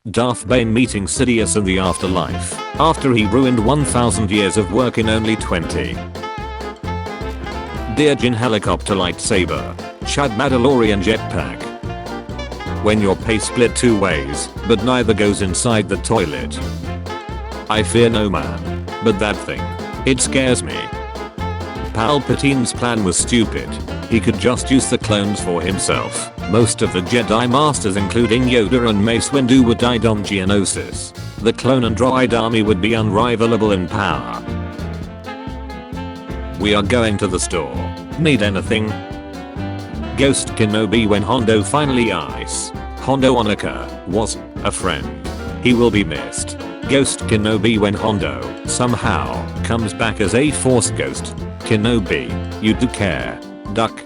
Darth Bane meeting Sidious in the afterlife, after he ruined 1000 years of work in only 20. Dear Jin helicopter lightsaber, Chad Mandalorian jetpack. When your pay split two ways, but neither goes inside the toilet. I fear no man, but that thing, it scares me. Palpatine's plan was stupid. He could just use the clones for himself. Most of the Jedi Masters including Yoda and Mace Windu would die on Geonosis. The clone and droid army would be unrivalable in power. We are going to the store. Need anything? Ghost Kenobi when Hondo finally ice. Hondo Anakin wasn't a friend. He will be missed. Ghost Kenobi when Hondo somehow comes back as a Force ghost. Kenobi, you do care. Duck.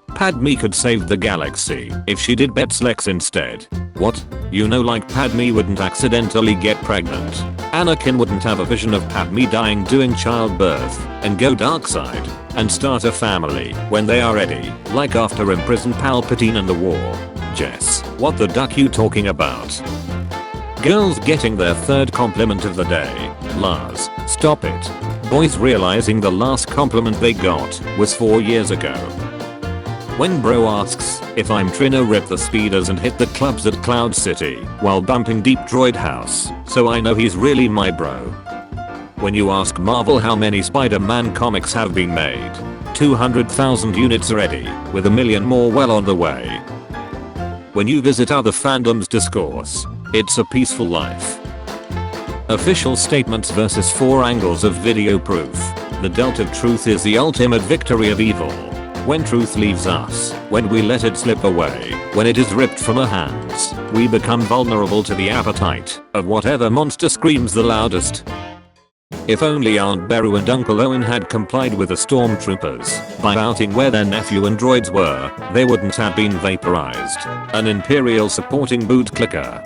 Padme could save the galaxy if she did Betzlex instead. What? You know, like Padme wouldn't accidentally get pregnant. Anakin wouldn't have a vision of Padme dying doing childbirth and go dark side and start a family when they are ready, like after imprison Palpatine in the war. Jess, what the duck you talking about? Girls getting their third compliment of the day. Lars, stop it. Boys realizing the last compliment they got was 4 years ago. When bro asks if I'm tryna rip the speeders and hit the clubs at Cloud City while bumping Deep Droid House, so I know he's really my bro. When you ask Marvel how many Spider-Man comics have been made, 200,000 units ready, with a million more well on the way. When you visit other fandoms discourse, it's a peaceful life. Official statements versus 4 angles of video proof. The delt of truth is the ultimate victory of evil. When truth leaves us, when we let it slip away, when it is ripped from our hands, we become vulnerable to the appetite of whatever monster screams the loudest. If only Aunt Beru and Uncle Owen had complied with the stormtroopers by outing where their nephew and droids were, they wouldn't have been vaporized. An Imperial supporting boot clicker.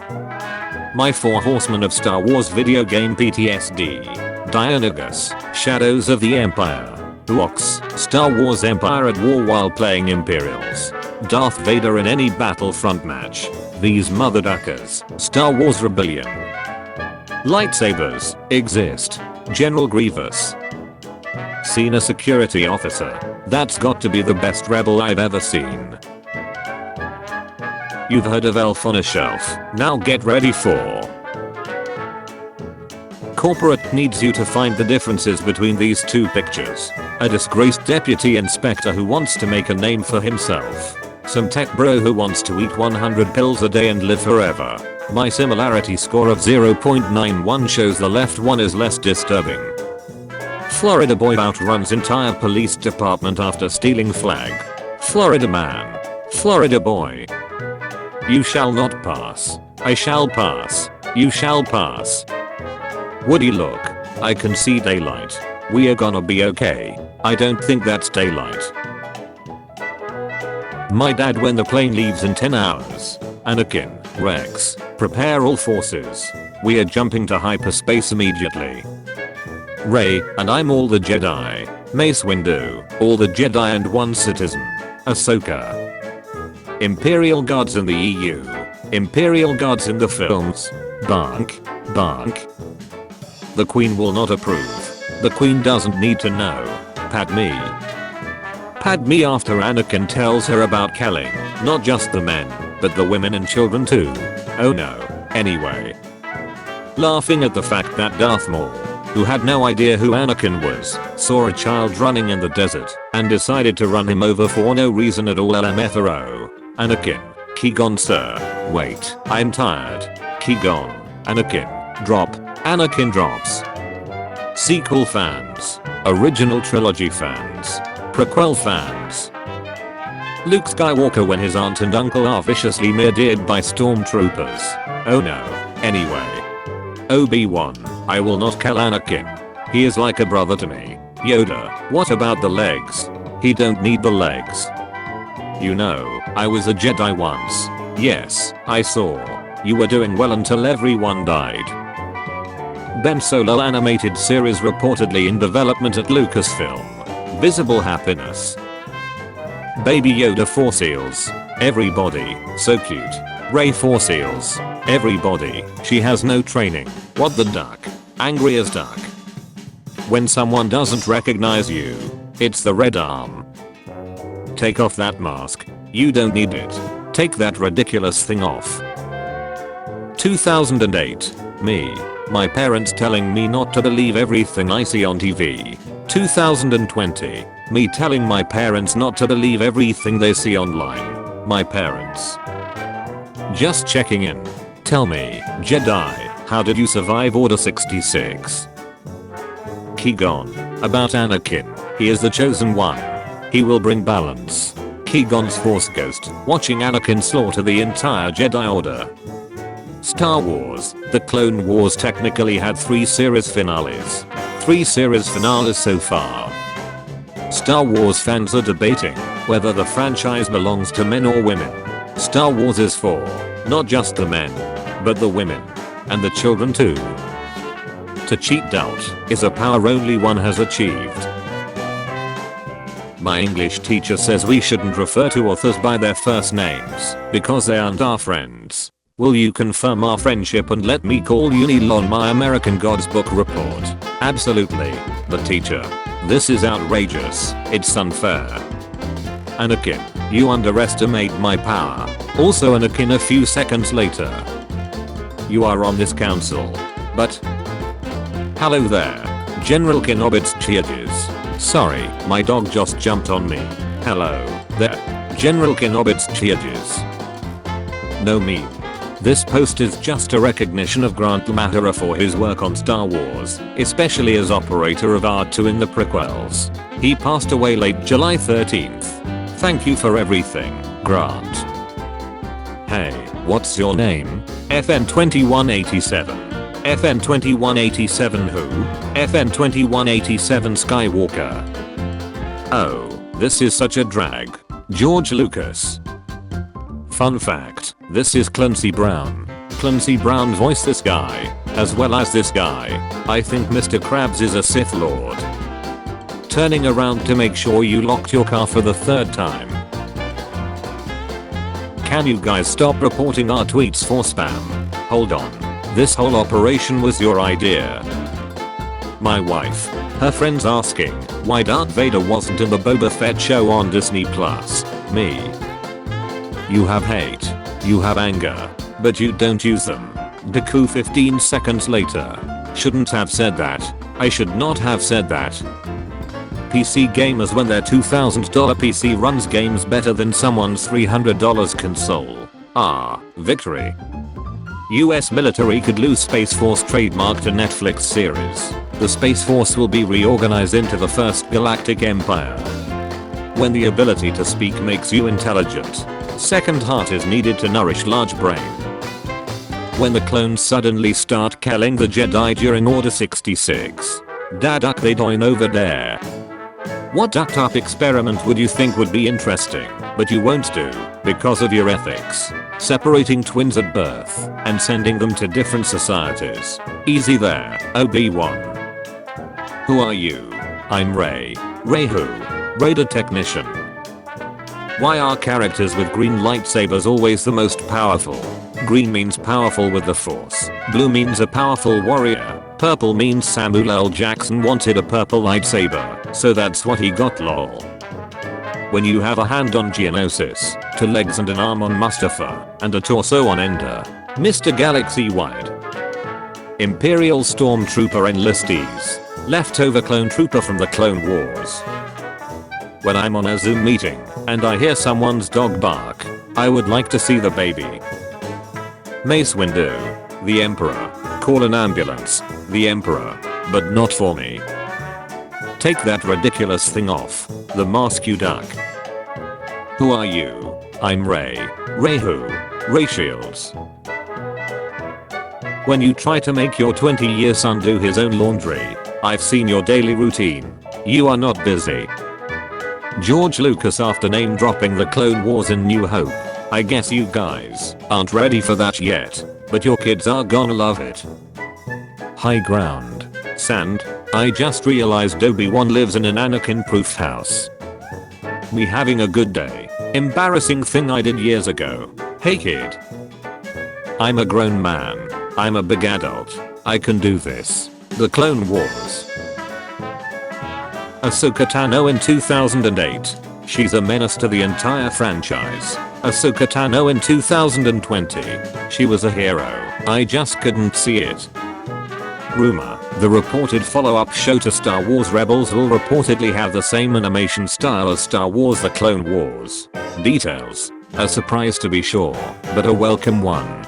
My 4 horsemen of Star Wars video game PTSD. Dionygus, Shadows of the Empire. Woks, Star Wars Empire at war while playing Imperials. Darth Vader in any Battlefront match. These motherduckers, Star Wars Rebellion. Lightsabers exist. General Grievous. Seen a security officer. That's got to be the best rebel I've ever seen. You've heard of Elf on a Shelf. Now get ready for corporate needs you to find the differences between these 2 pictures. A disgraced deputy inspector who wants to make a name for himself. Some tech bro who wants to eat 100 pills a day and live forever. My similarity score of 0.91 shows the left one is less disturbing. Florida boy outruns entire police department after stealing flag. Florida man. Florida boy. You shall not pass. I shall pass. You shall pass. Woody, look. I can see daylight. We are gonna be okay. I don't think that's daylight. My dad when the plane leaves in 10 hours. Anakin, Rex, prepare all forces. We are jumping to hyperspace immediately. Rey, and I'm all the Jedi. Mace Windu, all the Jedi and one citizen. Ahsoka. Imperial guards in the EU. Imperial guards in the films. Bank. The Queen will not approve. The Queen doesn't need to know. Padme after Anakin tells her about killing, not just the men, but the women and children too. Oh no. Anyway. Laughing at the fact that Darth Maul, who had no idea who Anakin was, saw a child running in the desert and decided to run him over for no reason at all. LMFAO. Anakin. Qui-Gon sir. Wait. I'm tired. Qui-Gon. Anakin. Drop. Anakin drops. Sequel fans. Original trilogy fans. Prequel fans. Luke Skywalker when his aunt and uncle are viciously murdered by stormtroopers. Oh no. Anyway. Obi-Wan. I will not kill Anakin. He is like a brother to me. Yoda. What about the legs? He don't need the legs. You know, I was a Jedi once. Yes, I saw. You were doing well until everyone died. Ben Solo animated series reportedly in development at Lucasfilm. Visible happiness. Baby Yoda Force Eels. Everybody, so cute. Rey force heals everybody. She has no training. What the duck? Angry as duck. When someone doesn't recognize you, it's the red arm. Take off that mask. You don't need it. Take that ridiculous thing off. 2008. Me. My parents telling me not to believe everything I see on TV. 2020. Me telling my parents not to believe everything they see online. My parents. Just checking in. Tell me, Jedi, how did you survive Order 66? Qui-Gon. About Anakin. He is the chosen one. He will bring balance. Qui-Gon's Force Ghost, watching Anakin slaughter the entire Jedi Order. Star Wars. The Clone Wars technically had 3 series finales. 3 series finales so far. Star Wars fans are debating whether the franchise belongs to men or women. Star Wars is for not just the men, but the women. And the children too. To cheat doubt is a power only one has achieved. My English teacher says we shouldn't refer to authors by their first names because they aren't our friends. Will you confirm our friendship and let me call you Neil on my American Gods book report? Absolutely. But teacher, this is outrageous. It's unfair. Anakin, you underestimate my power. Also Anakin a few seconds later. You are on this council. But... hello there. General Kenobit's Cheerges. Sorry, my dog just jumped on me. Hello there. General Kenobit's Cheerges. No meme. This post is just a recognition of Grant Lahara for his work on Star Wars, especially as operator of R2 in the prequels. He passed away late July 13th. Thank you for everything, Grant. Hey, what's your name? FN2187. FN2187 who? FN2187 Skywalker. Oh, this is such a drag. George Lucas. Fun fact, this is Clancy Brown. Clancy Brown voiced this guy, as well as this guy. I think Mr. Krabs is a Sith Lord. Turning around to make sure you locked your car for the 3rd time. Can you guys stop reporting our tweets for spam? Hold on. This whole operation was your idea. My wife. Her friends asking why Darth Vader wasn't in the Boba Fett show on Disney+. Me. You have hate. You have anger. But you don't use them. Deku 15 seconds later. Shouldn't have said that. I should not have said that. PC gamers when their $2,000 PC runs games better than someone's $300 console. Ah, victory. US military could lose Space Force trademark to Netflix series. The Space Force will be reorganized into the First Galactic Empire. When the ability to speak makes you intelligent, second heart is needed to nourish large brain. When the clones suddenly start killing the Jedi during Order 66. Da duck they doing over there. What ducked up experiment would you think would be interesting, but you won't do, because of your ethics? Separating twins at birth, and sending them to different societies. Easy there, Obi-Wan. Who are you? I'm Rey. Rey who? Radar technician. Why are characters with green lightsabers always the most powerful? Green means powerful with the Force. Blue means a powerful warrior. Purple means Samuel L. Jackson wanted a purple lightsaber, so that's what he got lol. When you have a hand on Geonosis, 2 legs and an arm on Mustafa, and a torso on Ender, Mr. Galaxy-wide. Imperial Stormtrooper enlistees. Leftover clone trooper from the Clone Wars. When I'm on a Zoom meeting, and I hear someone's dog bark, I would like to see the baby. Mace Windu. The Emperor. Call an ambulance. The Emperor. But not for me. Take that ridiculous thing off. The mask you duck. Who are you? I'm Rey. Rey who? Rey Shields. When you try to make your 20-year son do his own laundry, I've seen your daily routine. You are not busy. George Lucas after name dropping the Clone Wars in New Hope. I guess you guys aren't ready for that yet, but your kids are gonna love it. High ground. Sand. I just realized Obi-Wan lives in an Anakin-proof house. Me having a good day. Embarrassing thing I did years ago. Hey kid. I'm a grown man. I'm a big adult. I can do this. The Clone Wars. Ahsoka Tano in 2008. She's a menace to the entire franchise. Ahsoka Tano in 2020. She was a hero. I just couldn't see it. Rumor. The reported follow-up show to Star Wars Rebels will reportedly have the same animation style as Star Wars The Clone Wars. Details. A surprise to be sure, but a welcome one.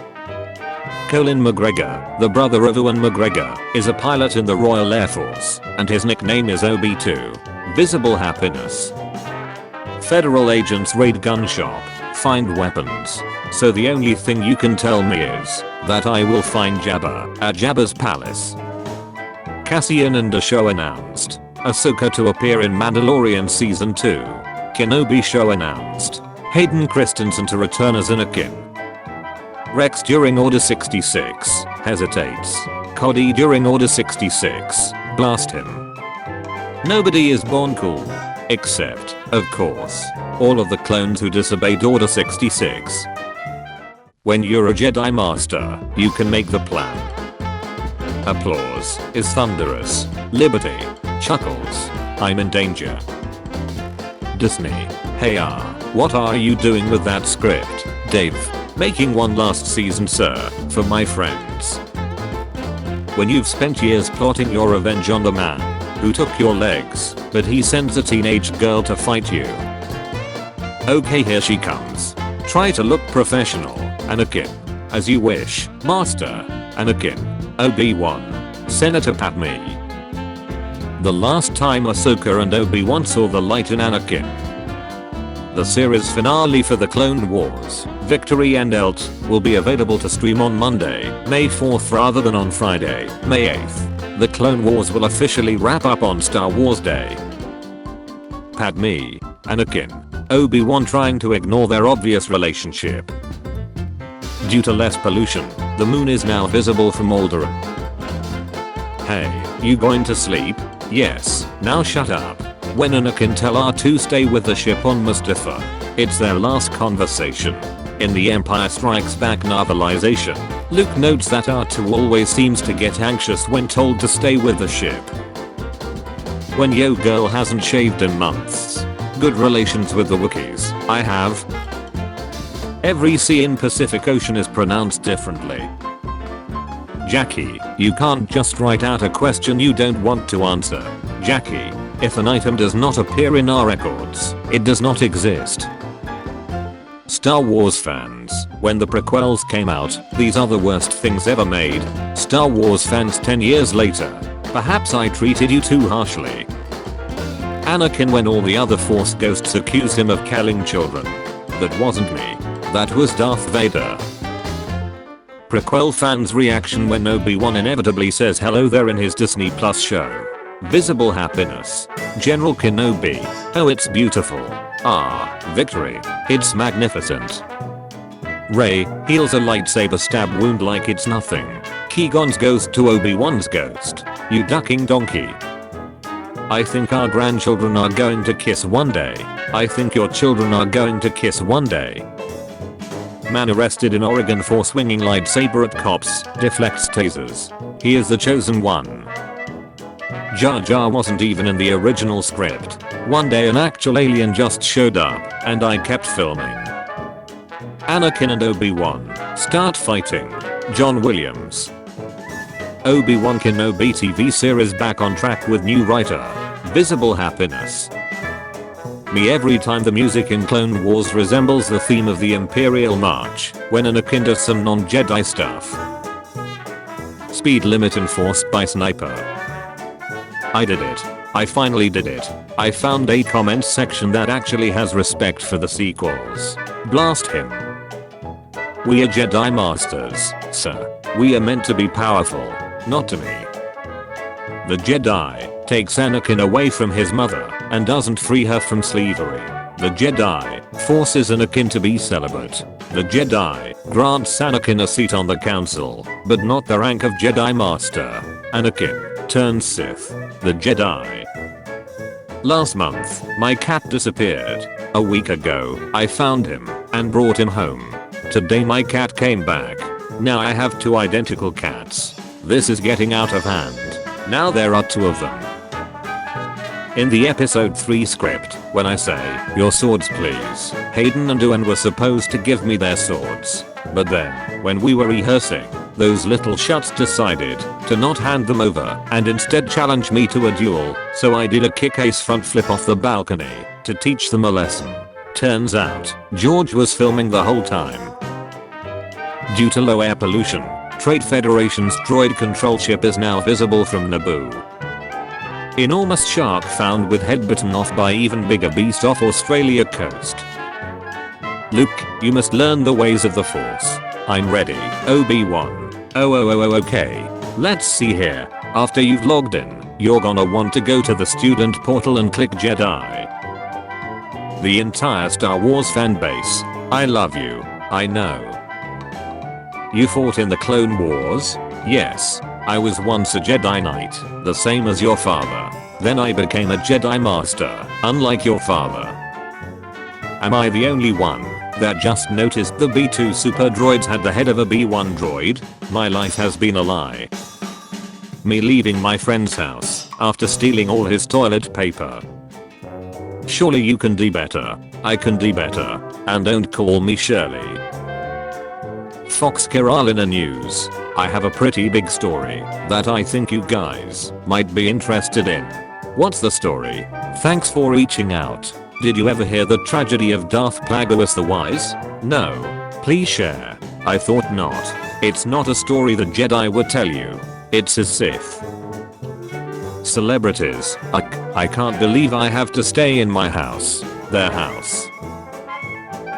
Colin McGregor, the brother of Ewan McGregor, is a pilot in the Royal Air Force, and his nickname is OB2. Visible happiness. Federal agents raid gun shop, find weapons. So the only thing you can tell me is that I will find Jabba at Jabba's palace. Cassian and Show announced. Ahsoka to appear in Mandalorian Season 2. Kenobi show announced. Hayden Christensen to return as Anakin. Rex during Order 66, hesitates. Cody during Order 66, blast him. Nobody is born cool. Except, of course, all of the clones who disobeyed Order 66. When you're a Jedi Master, you can make the plan. Applause is thunderous. Liberty chuckles. I'm in danger. Disney. Hey what are you doing with that script, Dave? Making one last season, sir, for my friends. When you've spent years plotting your revenge on the man who took your legs, but he sends a teenage girl to fight you. Okay, here she comes. Try to look professional, Anakin. As you wish, Master Anakin. Obi-Wan. Senator Padme. The last time Ahsoka and Obi-Wan saw the light in Anakin. The series finale for the Clone Wars, Victory and Elt, will be available to stream on Monday, May 4th rather than on Friday, May 8th. The Clone Wars will officially wrap up on Star Wars Day. Padme, Anakin, Obi-Wan trying to ignore their obvious relationship. Due to less pollution, the moon is now visible from Alderaan. Hey, you going to sleep? Yes, now shut up. When Anakin tell R2 stay with the ship on Mustafar, it's their last conversation. In the Empire Strikes Back novelization, Luke notes that R2 always seems to get anxious when told to stay with the ship. When yo girl hasn't shaved in months. Good relations with the Wookiees, I have. Every sea in Pacific Ocean is pronounced differently. Jackie, you can't just write out a question you don't want to answer. Jackie, if an item does not appear in our records, it does not exist. Star Wars fans, when the prequels came out, these are the worst things ever made. Star Wars fans 10 years later, perhaps I treated you too harshly. Anakin when all the other Force ghosts accuse him of killing children. That wasn't me. That was Darth Vader. Prequel fans' reaction when Obi-Wan inevitably says hello there in his Disney Plus show. Visible happiness. General Kenobi. Oh, it's beautiful. Victory. It's magnificent. Rey heals a lightsaber stab wound like it's nothing. Qui-Gon's ghost to Obi-Wan's ghost. You ducking donkey. I think our grandchildren are going to kiss one day. I think your children are going to kiss one day. Man arrested in Oregon for swinging lightsaber at cops, deflects tasers. He is the chosen one. Jar Jar wasn't even in the original script. One day an actual alien just showed up, and I kept filming. Anakin and Obi-Wan start fighting. John Williams. Obi-Wan Kenobi TV series back on track with new writer. Visible happiness. Me every time the music in Clone Wars resembles the theme of the Imperial March, when Anakin does some non-Jedi stuff. Speed limit enforced by sniper. I did it. I finally did it. I found a comment section that actually has respect for the sequels. Blast him. We are Jedi Masters, sir. We are meant to be powerful, not to me. The Jedi takes Anakin away from his mother and doesn't free her from slavery. The Jedi forces Anakin to be celibate. The Jedi grants Anakin a seat on the council, but not the rank of Jedi Master. Anakin turns Sith. The Jedi. Last month, my cat disappeared. A week ago, I found him and brought him home. Today my cat came back. Now I have 2 identical cats. This is getting out of hand. Now there are 2 of them. In the episode 3 script, when I say, "Your swords please," Hayden and Owen were supposed to give me their swords. But then, when we were rehearsing, those little shuts decided to not hand them over and instead challenge me to a duel, so I did a kick-ass front flip off the balcony to teach them a lesson. Turns out, George was filming the whole time. Due to low air pollution, Trade Federation's droid control ship is now visible from Naboo. Enormous shark found with head bitten off by even bigger beast off Australia coast. Luke, you must learn the ways of the Force. I'm ready, Obi-Wan. Oh okay. Let's see here. After you've logged in, you're gonna want to go to the student portal and click Jedi. The entire Star Wars fanbase. I love you. I know. You fought in the Clone Wars? Yes. I was once a Jedi Knight, the same as your father. Then I became a Jedi Master, unlike your father. Am I the only one that just noticed the B2 super droids had the head of a B1 droid? My life has been a lie. Me leaving my friend's house after stealing all his toilet paper. Surely you can do better. I can do better. And don't call me Shirley. Fox Carolina News. I have a pretty big story that I think you guys might be interested in. What's the story? Thanks for reaching out. Did you ever hear the tragedy of Darth Plagueis the Wise? No. Please share. I thought not. It's not a story the Jedi would tell you. It's a Sith. Celebrities. I can't believe I have to stay in my house. Their house.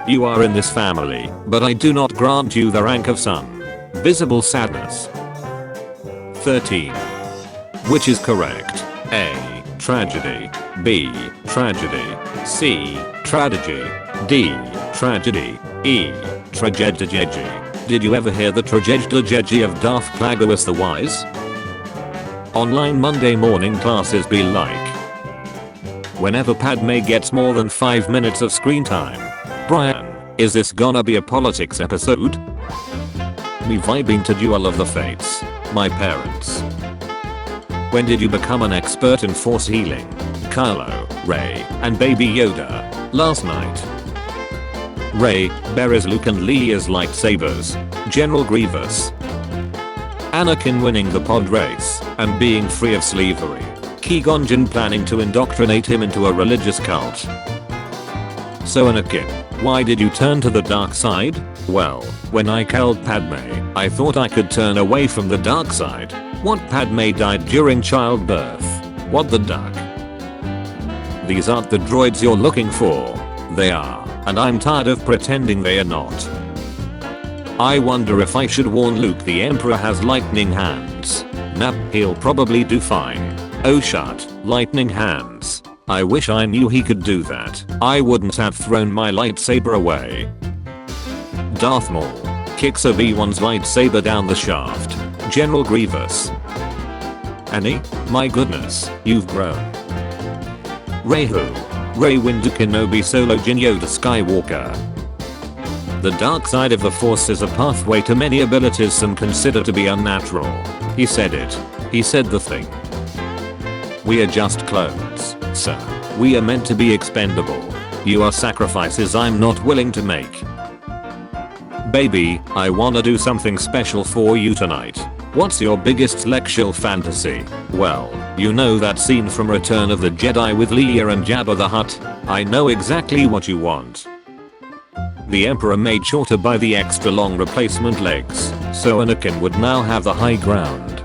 You are in this family, but I do not grant you the rank of son. Visible sadness. 13. Which is correct? A. Tragedy. B. Tragedy. C. Tragedy. D. Tragedy. E. Tragedy. Did you ever hear the tragedy of Darth Plagueis the Wise? Online Monday morning classes be like. Whenever Padme gets more than 5 minutes of screen time. Brian, is this gonna be a politics episode? Me vibing to Duel of the Fates. My parents. When did you become an expert in force healing? Kylo, Rey, and Baby Yoda. Last night. Rey buries Luke and Leia's lightsabers. General Grievous. Anakin winning the pod race and being free of slavery. Qui-Gon Jinn planning to indoctrinate him into a religious cult. So Anakin, why did you turn to the dark side? Well, when I killed Padme, I thought I could turn away from the dark side. What, Padme died during childbirth? What the duck? These aren't the droids you're looking for. They are, and I'm tired of pretending they are not. I wonder if I should warn Luke the Emperor has lightning hands. Nah, he'll probably do fine. Oh shut, lightning hands. I wish I knew he could do that. I wouldn't have thrown my lightsaber away. Darth Maul kicks Obi-Wan's lightsaber down the shaft. General Grievous. Annie, my goodness, you've grown. Rey who? Rey Windu Kenobi Solo Jin Yoda Skywalker. The dark side of the Force is a pathway to many abilities some consider to be unnatural. He said it. He said the thing. We are just clones, sir. We are meant to be expendable. You are sacrifices I'm not willing to make. Baby, I wanna do something special for you tonight. What's your biggest sexual fantasy? Well, you know that scene from Return of the Jedi with Leia and Jabba the Hutt? I know exactly what you want. The Emperor made sure to buy the extra long replacement legs, so Anakin would now have the high ground.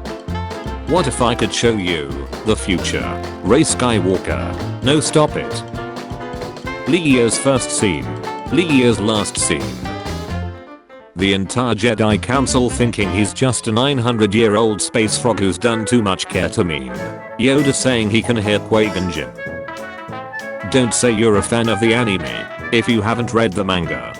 What if I could show you the future? Rey Skywalker. No, stop it. Leia's first scene. Leia's last scene. The entire Jedi Council thinking he's just a 900-year-old space frog who's done too much ketamine. Yoda saying he can hear Qui-Gon Jinn. Don't say you're a fan of the anime if you haven't read the manga.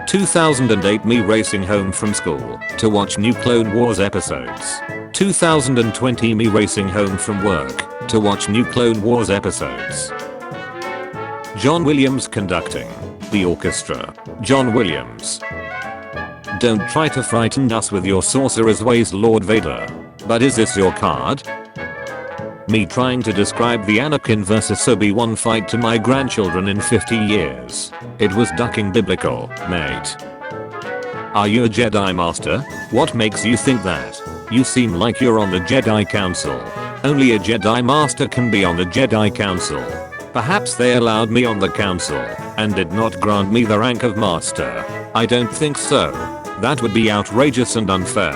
2008 me racing home from school to watch new Clone Wars episodes. 2020 me racing home from work to watch new Clone Wars episodes. John Williams conducting the orchestra. John Williams. Don't try to frighten us with your sorcerer's ways, Lord Vader. But is this your card? Me trying to describe the Anakin vs Obi-Wan fight to my grandchildren in 50 years. It was ducking biblical, mate. Are you a Jedi Master? What makes you think that? You seem like you're on the Jedi Council. Only a Jedi Master can be on the Jedi Council. Perhaps they allowed me on the council and did not grant me the rank of Master. I don't think so. That would be outrageous and unfair.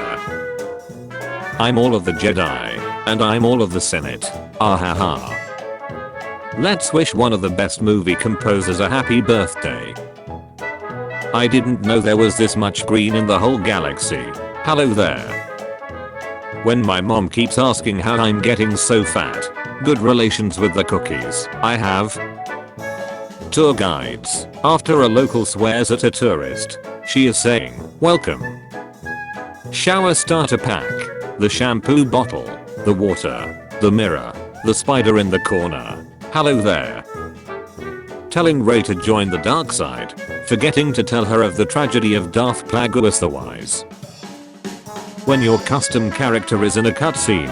I'm all of the Jedi, and I'm all of the Senate. Ah ha ha. Let's wish one of the best movie composers a happy birthday. I didn't know there was this much green in the whole galaxy. Hello there. When my mom keeps asking how I'm getting so fat. Good relations with the cookies. I have. Tour guides. After a local swears at a tourist, she is saying, welcome. Shower starter pack. The shampoo bottle. The water. The mirror. The spider in the corner. Hello there. Telling Rey to join the dark side. Forgetting to tell her of the tragedy of Darth Plagueis the Wise. When your custom character is in a cutscene.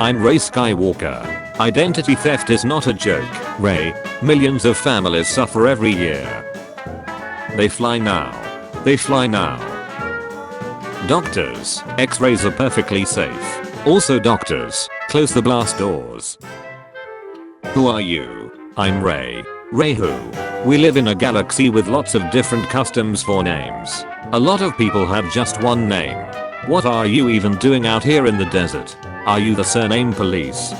I'm Rey Skywalker. Identity theft is not a joke, Rey. Millions of families suffer every year. They fly now. They fly now. Doctors, X-rays are perfectly safe. Also doctors, close the blast doors. Who are you? I'm Rey. Rey who? We live in a galaxy with lots of different customs for names. A lot of people have just one name. What are you even doing out here in the desert? Are you the surname police?